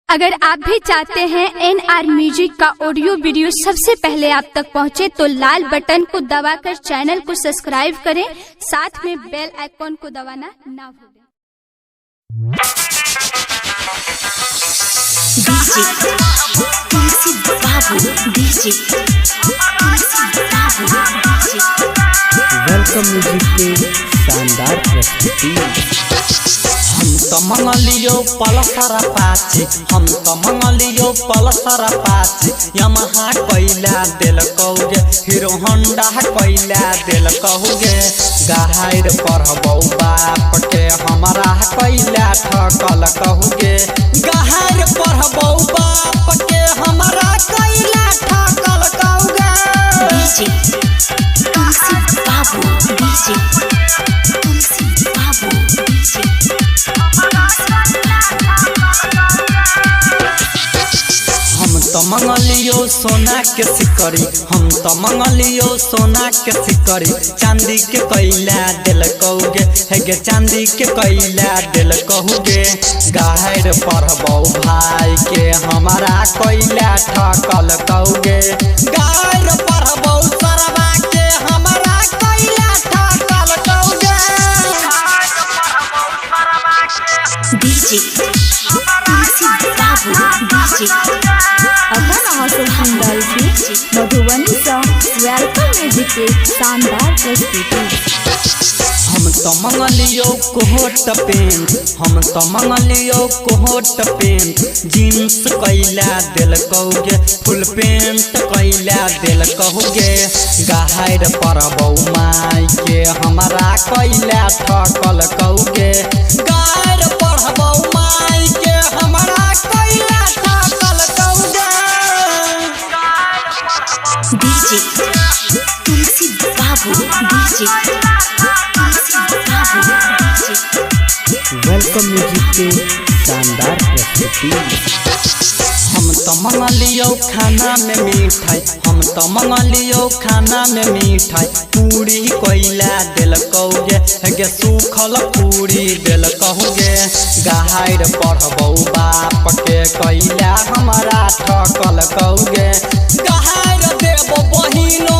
अगर आप भी चाहते हैं NR म्यूजिक का ऑडियो वीडियो सबसे पहले आप तक पहुंचे तो लाल बटन को दबाकर चैनल को सब्सक्राइब करें, साथ में बेल आइकॉन को दबाना ना भूलें। वेलकम म्यूजिक के शानदार प्रस्तुति। हम तो मंगलियो पलसरा पाची, हम तो मंगलियो पलसरा पाची। यमहा कोइला दिल कहोगे, हीरो होंडा कोइला दिल कहोगे। गाहर पढ़बौ बाप के हमारा कोइला ठकल कहोगे। गाहर पढ़बौ बाप के हमारा कोइला ठकल कहोगे। हम तो मंगलियो सोना के सिकरी, हम तो मंगलियो सोना के सिकरी। चांदी के कोइला दिल कहोगे, हेगे चांदी के कोइला दिल कहोगे। गाहर पढ़बौ भाई के हमारा कोइला ठकल कहोगे। गाहर पढ़बौ सरवा के हमारा कोइला ठकल कहोगे। मधुबनी वेलकम म्यूजिक के शानदार प्रस्तुति। हम तो मंगलियो कोट पेंट, हम तो मंगलियो कोट पेंट। जीन्स कोइला दिल कहोगे, फुल पेंट कोइला दिल कहोगे। गाहर पढ़बौ माई के हमारा कोइला ठकल कहोगे। गाहर पढ़बौ माई के हमारा कोइला ठकल कहोगे। वेलकम म्यूजिक के शानदार प्रस्तुति। हम तो मंगलियो खाना में मिठाई, हम तो मंगलियो खाना में मिठाई। पूरी कोइला दिल कहोगे, हेगे सूखल पूरी दिल कहोगे। गाहर पढ़बौ बाप के कोइला हमारा ठकल कहोगे। गाहर देबो बहिनो